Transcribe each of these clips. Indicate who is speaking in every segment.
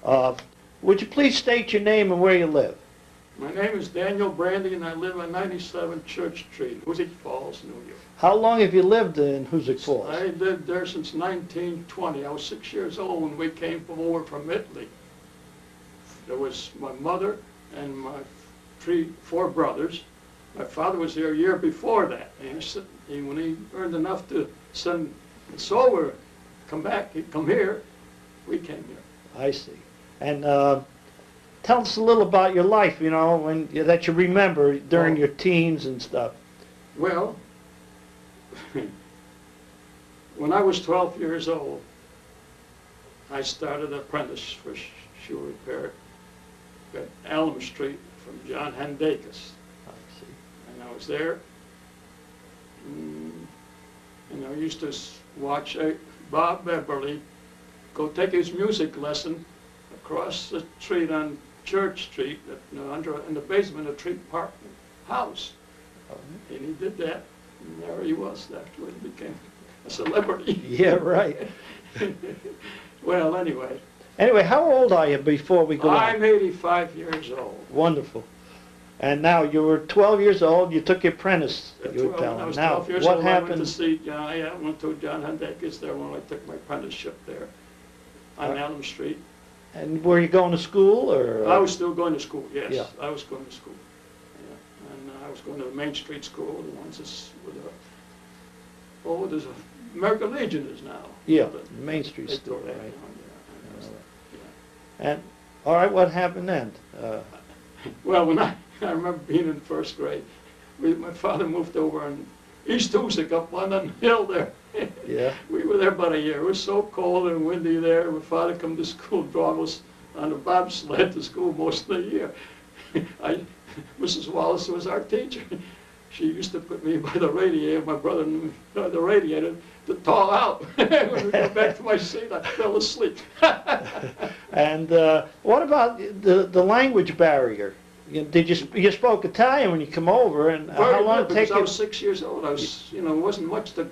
Speaker 1: Uh, would you please state your name and where you live?
Speaker 2: My name is Daniel Brandi, and I live on 97 Church Street, Hoosick Falls, New York.
Speaker 1: How long have you lived in Hoosick Falls?
Speaker 2: I lived there since 1920. I was 6 years old when we came over from Italy. There was my mother and my four brothers. My father was here a year before that. And when he earned enough to send us over, come back, he'd come here, we came here.
Speaker 1: I see. And tell us a little about your life, you know, that you remember during your teens and stuff.
Speaker 2: Well, when I was 12 years old, I started an apprentice for shoe repair at Elm Street from John Hendakis.
Speaker 1: I see.
Speaker 2: And I was there, and I used to watch Bob Beverly go take his music lesson across the street on Church Street, in the basement of Tree Park House. And he did that, and there he was after he became a celebrity.
Speaker 1: Yeah, right.
Speaker 2: Well, anyway.
Speaker 1: Anyway, how old are you before we go on?
Speaker 2: I'm 85 years old.
Speaker 1: Wonderful. And now you were 12 years old, you took your apprentice, you were telling.
Speaker 2: When I was
Speaker 1: now,
Speaker 2: 12 years
Speaker 1: what
Speaker 2: old,
Speaker 1: happened?
Speaker 2: I went to see I went to John Hendakis there when I took my apprenticeship there on Elm Street.
Speaker 1: And were you going to school, or?
Speaker 2: I was still going to school, yes.
Speaker 1: Yeah.
Speaker 2: I was going to school. Yeah. And I was going to the Main Street School, the ones that's with there's a American Legion is now.
Speaker 1: Yeah, Main Street School, right.
Speaker 2: Yeah.
Speaker 1: And, all right, what happened then?
Speaker 2: Well, when I remember being in first grade, my father moved over in East Hoosick up on the hill there.
Speaker 1: Yeah.
Speaker 2: We were there about a year. It was so cold and windy there. My father come to school, drove us on a bobsled to school most of the year. Mrs. Wallace was our teacher. She used to put me by the radiator, my brother and me by the radiator, to thaw out. When we got back to my seat, I fell asleep.
Speaker 1: And what about the language barrier? You spoke Italian when you come over, and how long did it take you?
Speaker 2: I was 6 years old. I was, it wasn't much to.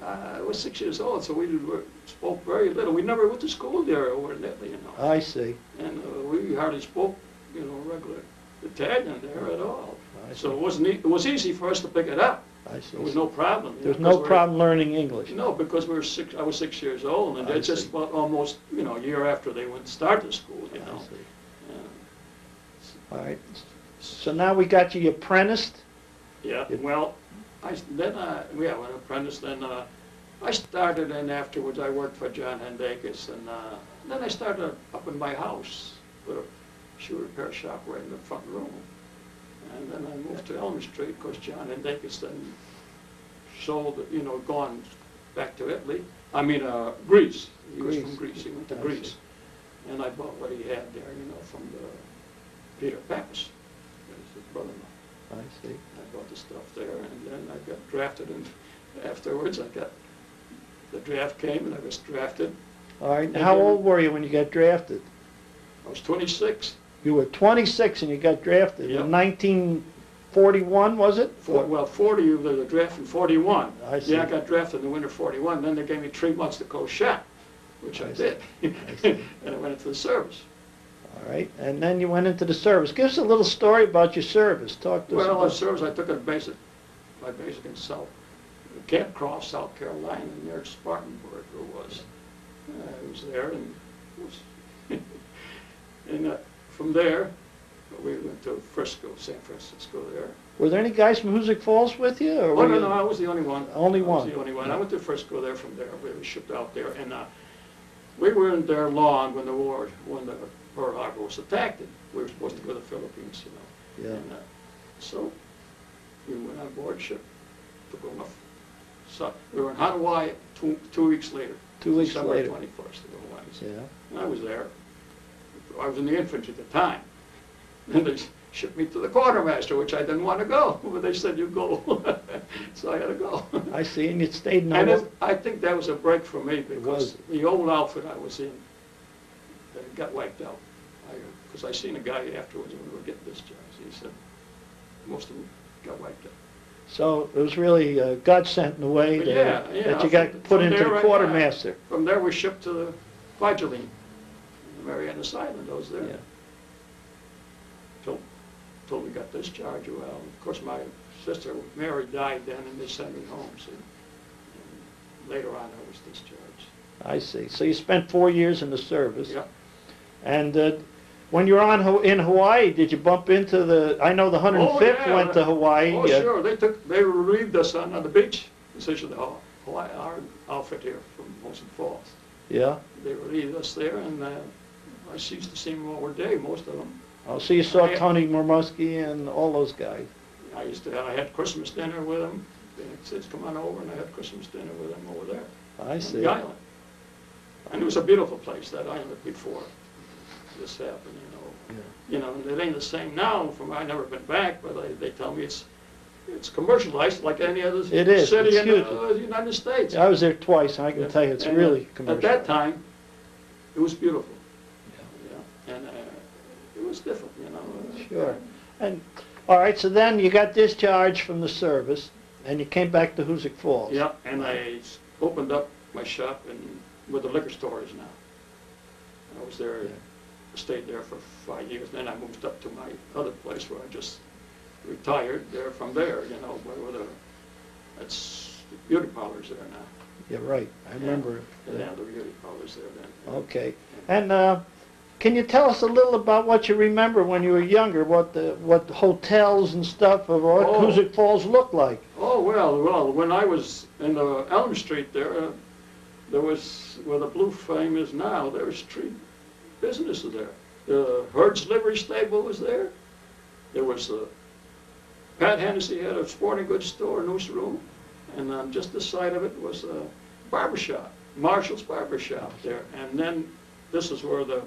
Speaker 2: I was 6 years old, so we spoke very little. We never went to school there over in Italy,
Speaker 1: I see.
Speaker 2: And we hardly spoke, regular Italian there at all. So it was easy for us to pick it up.
Speaker 1: I see.
Speaker 2: There was no problem.
Speaker 1: There's no problem learning English.
Speaker 2: No, because I was 6 years old, and it's just almost a year after they went to start the school.
Speaker 1: I see. All right. So now we got you apprenticed.
Speaker 2: Yeah. Well, when apprentice, then I started, and afterwards I worked for John Hendakis, and then I started up in my house with a shoe repair shop right in the front room. And then I moved to Elm Street because John Hendakis then sold, gone back to Italy. I mean, Greece. He was from Greece. He went to Greece. And I bought what he had there, from Peter Pappas, his brother-in-law.
Speaker 1: I see.
Speaker 2: I bought the stuff there, and then I got drafted, and afterwards the draft came, and I was drafted.
Speaker 1: All right. How old were you when you got drafted?
Speaker 2: I was 26.
Speaker 1: You were 26 and you got drafted.
Speaker 2: Yep.
Speaker 1: In 1941, was it?
Speaker 2: 40, the draft in 41.
Speaker 1: I see.
Speaker 2: Yeah, I got drafted in the winter of 41. Then they gave me 3 months to go shop, which I did. And I went into the service.
Speaker 1: All right. And then you went into the service. Give us a little story about your service. Talk to us about
Speaker 2: the service, I took my basic in Camp Cross, South Carolina, near Spartanburg, it was. I was there, and from there, we went to Frisco, San Francisco there.
Speaker 1: Were there any guys from Hoosick Falls with you? Or
Speaker 2: no, I was the only one.
Speaker 1: Only one?
Speaker 2: I was the only one. I went to Frisco there from there. We were shipped out there, and we weren't there long when the Pearl Harbor was attacked. We were supposed to go to the Philippines,
Speaker 1: Yeah.
Speaker 2: And so we went on board ship, took off. So we were in Hawaii 2 weeks later.
Speaker 1: 2 weeks
Speaker 2: December
Speaker 1: later.
Speaker 2: 21st of Hawaii.
Speaker 1: Yeah.
Speaker 2: And I was there. I was in the infantry at the time. And they shipped me to the quartermaster, which I didn't want to go, but they said, you go. So I had to go.
Speaker 1: I see, and you stayed in
Speaker 2: I think that was a break for me, because the old outfit I was in got wiped out. Because I seen a guy afterwards when we were getting discharged. He said most of them got wiped out.
Speaker 1: So it was really God sent in a way that you got put into the quartermaster.
Speaker 2: From there we shipped to the Vigiline. Marianas Island. I was there.
Speaker 1: Yeah.
Speaker 2: Till we got discharged. Well, of course, my sister Mary died then, and they sent me home. See, and later on, I was discharged.
Speaker 1: I see. So you spent 4 years in the service.
Speaker 2: Yeah.
Speaker 1: And when you were in Hawaii, did you bump into the? I know the 105th went to Hawaii.
Speaker 2: Oh, sure. They relieved us on the beach. Essentially, the Hawaii, our outfit here from Hoosick Falls.
Speaker 1: Yeah.
Speaker 2: They relieved us there, and I used to see them all day, most of them.
Speaker 1: Oh, so you saw Tony Mormusky and all those guys.
Speaker 2: I had Christmas dinner with them. They said, "Come on over," and I had Christmas dinner with them over there.
Speaker 1: I see.
Speaker 2: On the island. And it was a beautiful place, that island, before this happened, you know.
Speaker 1: Yeah.
Speaker 2: You know, and it ain't the same now. I've never been back, but they tell me it's commercialized like any other
Speaker 1: It is.
Speaker 2: city
Speaker 1: It's
Speaker 2: in the United States.
Speaker 1: I was there twice, and I can tell you it's really commercial.
Speaker 2: At that time, it was beautiful.
Speaker 1: Yeah.
Speaker 2: And it was different, you know.
Speaker 1: Sure. And all right, so then you got discharged from the service, and you came back to Hoosick Falls.
Speaker 2: Yeah, and I opened up my shop where the liquor store is now. I was there, stayed there for 5 years. Then I moved up to my other place where I just retired there from there, you know, that's beauty parlors there now.
Speaker 1: Yeah, right. I remember.
Speaker 2: Yeah, the beauty parlors there then.
Speaker 1: Okay. And can you tell us a little about what you remember when you were younger, what hotels and stuff of what Hoosick Falls looked like?
Speaker 2: Oh, well, when I was in the Elm Street there was, where the Blue Flame is now, there was street businesses there. The Herd's Livery Stable was there. There was Pat Hennessy had a sporting goods store, newsroom, and on just the side of it was a barbershop, Marshall's Barbershop there. And then this is where the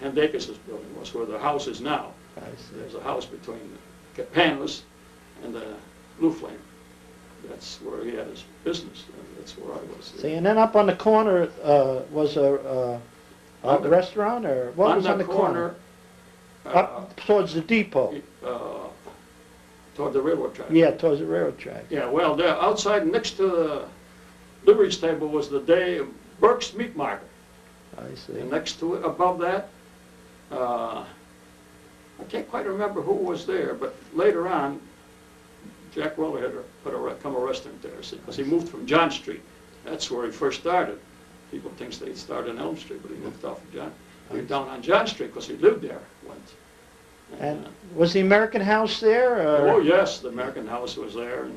Speaker 2: Hendakis' building was, where the house is now.
Speaker 1: I see.
Speaker 2: There's a house between the Capanas and the Blue Flame. That's where he had his business. That's where I was.
Speaker 1: See, and then up on the corner was a restaurant, or what was on the corner? Up towards the depot.
Speaker 2: Toward the railroad track.
Speaker 1: Yeah, towards the railroad track.
Speaker 2: Yeah, well, there outside next to the livery stable was the Burke's Meat Market.
Speaker 1: I see.
Speaker 2: And next to it, above that, I can't quite remember who was there, but later on, Jack Weller had put a restaurant there, because he moved from John Street. That's where he first started. People think they started in Elm Street, but he moved off of John. He went down on John Street because he lived there once.
Speaker 1: And was the American House there?
Speaker 2: Oh yes, the American House was there,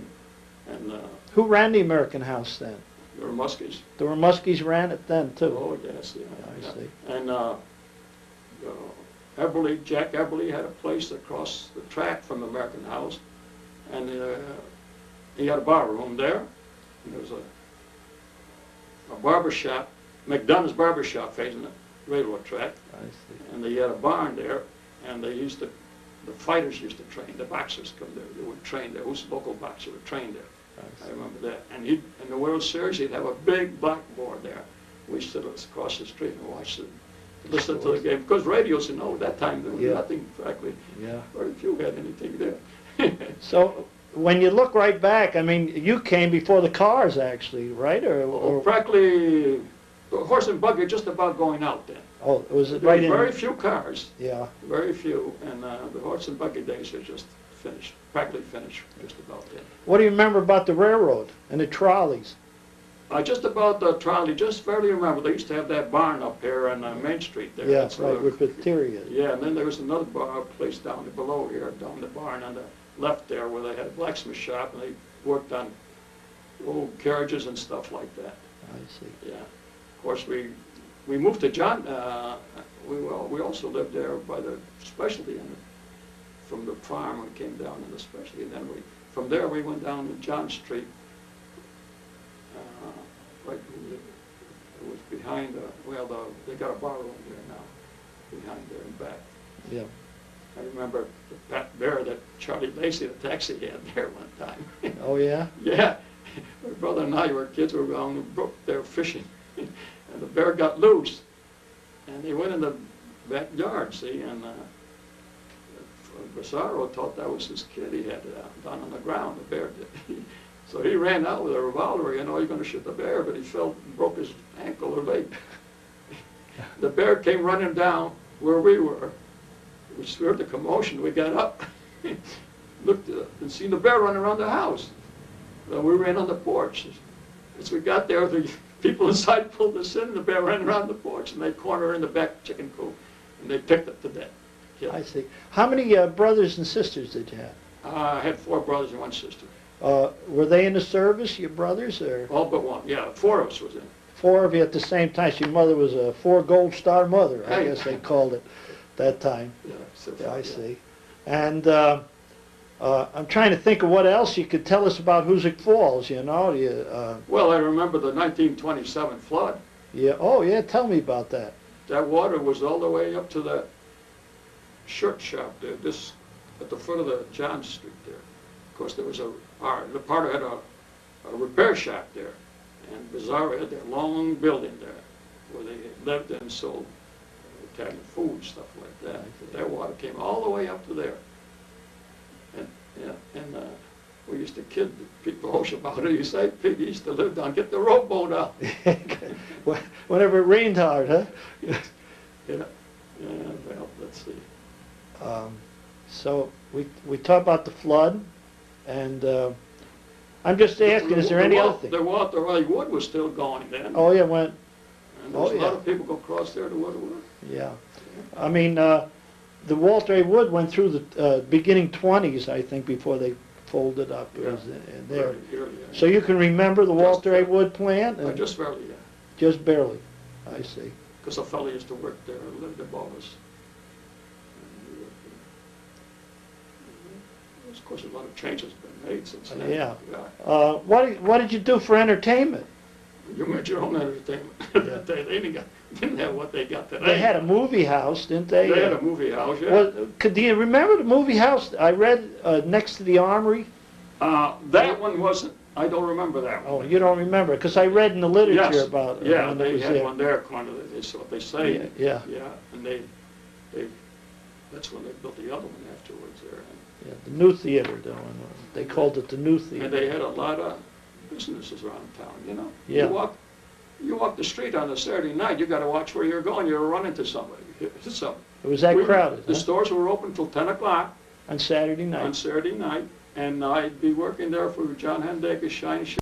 Speaker 2: and
Speaker 1: who ran the American House then?
Speaker 2: there were Muskies.
Speaker 1: The Muskies ran it then too.
Speaker 2: Oh yes, yeah.
Speaker 1: I see.
Speaker 2: And Jack Eberly had a place across the track from the American House, and he had a bar room there. And there was a barber shop, McDonough's Barber Shop, facing the railroad track.
Speaker 1: I see.
Speaker 2: And they had a barn there, and the fighters used to train. The boxers come there. They would train there. Who's local boxer would train there. I remember that. And in the World Series, he'd have a big blackboard there. We used to sit across the street and watch it, listen to the game. Because radios, you know, at that time, there was nothing, frankly.
Speaker 1: Yeah.
Speaker 2: Very few had anything there.
Speaker 1: So when you look right back, I mean, you came before the cars, actually, right?
Speaker 2: Or practically, the horse and buggy just about going out then.
Speaker 1: Oh, it was
Speaker 2: There
Speaker 1: right
Speaker 2: were
Speaker 1: in.
Speaker 2: very few cars.
Speaker 1: Yeah.
Speaker 2: Very few, and the horse and buggy days are just finished, practically finished, just about then.
Speaker 1: What do you remember about the railroad and the trolleys?
Speaker 2: Just about the trolley, just barely remember. They used to have that barn up here on Main Street there.
Speaker 1: Yeah,
Speaker 2: That's
Speaker 1: right,
Speaker 2: where-
Speaker 1: with Bacteria.
Speaker 2: Yeah, and then there was another place down below here, down the barn on the left there, where they had a blacksmith shop, and they worked on old carriages and stuff like that.
Speaker 1: I see.
Speaker 2: Yeah. Of course, we moved to John, we also lived there by the specialty end. From the farm, we came down to the specialty, and then from there we went down to John Street. Right, it was behind, they got a bar room there now, behind there and back.
Speaker 1: Yeah.
Speaker 2: I remember the Pat Bear that Charlie Lacey, the taxi, had there one time.
Speaker 1: Oh, yeah?
Speaker 2: Yeah. My brother and I were kids, we were on the brook there fishing, and the bear got loose. And he went in the backyard, see, and Bassaro thought that was his kid he had down on the ground, the bear did. So he ran out with a revolver, you know, he's going to shoot the bear, but he fell and broke his ankle or leg. the bear came running down where we were. We heard the commotion. We got up, looked and seen the bear running around the house. We ran on the porch. As we got there, the people inside pulled us in, and the bear ran around the porch, and they cornered her in the back chicken coop, and they picked it to death.
Speaker 1: I see. How many brothers and sisters did you have?
Speaker 2: I had 4 brothers and 1 sister.
Speaker 1: Were they in the service, your brothers, or?
Speaker 2: All but 1. Yeah, 4 of us was in.
Speaker 1: 4 of you at the same time. So your mother was a 4 gold star mother, I
Speaker 2: Hey.
Speaker 1: guess they called it that time.
Speaker 2: Yeah, so
Speaker 1: Yeah, I
Speaker 2: yeah.
Speaker 1: see. And I'm trying to think of what else you could tell us about Hoosick Falls, you know?
Speaker 2: Well, I remember the 1927 flood.
Speaker 1: Yeah. Oh, yeah, tell me about that.
Speaker 2: That water was all the way up to that shirt shop there, this at the foot of the John Street there. Of course, there was the part had a repair shop there, and Bizarro had that long building there where they lived and sold Italian food, stuff like that. But that water came all the way up to there. And we used to kid people about it. You say, Pete used to live down, get the rowboat out.
Speaker 1: Whenever it rained hard, huh?
Speaker 2: Yeah, well, let's see.
Speaker 1: So we talked about the flood, and I'm just asking, is there any other thing?
Speaker 2: The Walter Ray Wood was still going then.
Speaker 1: Oh, yeah, went.
Speaker 2: And there was
Speaker 1: Oh,
Speaker 2: a lot
Speaker 1: yeah.
Speaker 2: of people go across there to Woodward.
Speaker 1: Yeah. I mean, the Walter A. Wood went through the beginning 20s, I think, before they folded up. It
Speaker 2: Yeah.
Speaker 1: was in there.
Speaker 2: Very early, yeah.
Speaker 1: So you can remember the
Speaker 2: Just
Speaker 1: Walter A.
Speaker 2: barely.
Speaker 1: Wood plant?
Speaker 2: Just barely, yeah.
Speaker 1: Just barely. I see.
Speaker 2: Because a fellow used to work there, lived above us. And we worked there. Of course, a lot of changes have been made since then.
Speaker 1: Yeah.
Speaker 2: Yeah.
Speaker 1: What did you do for entertainment?
Speaker 2: You made your own entertainment.
Speaker 1: Yeah.
Speaker 2: They didn't have what they got today.
Speaker 1: They had a movie house, didn't they?
Speaker 2: They had a movie house, yeah.
Speaker 1: Do you remember the movie house I read next to the Armory?
Speaker 2: That one wasn't, I don't remember that one.
Speaker 1: Oh, you don't remember, because I read in the literature
Speaker 2: Yes.
Speaker 1: about it.
Speaker 2: Yeah,
Speaker 1: when it
Speaker 2: they
Speaker 1: was
Speaker 2: had
Speaker 1: there.
Speaker 2: one there, kind of, that's what they say.
Speaker 1: Yeah.
Speaker 2: Yeah, and that's when they built the other one afterwards there.
Speaker 1: Yeah, the new theater, though. They called it the new
Speaker 2: And
Speaker 1: theater.
Speaker 2: they had a lot of businesses around town, you know?
Speaker 1: Yeah.
Speaker 2: You walk the street on a Saturday night, you gotta watch where you're going, you'll run into somebody. So,
Speaker 1: It was that crowded,
Speaker 2: the
Speaker 1: huh?
Speaker 2: stores were open till 10 o'clock
Speaker 1: On Saturday
Speaker 2: on
Speaker 1: night.
Speaker 2: Saturday night, and I'd be working there for John Hendaker's Shine Shop.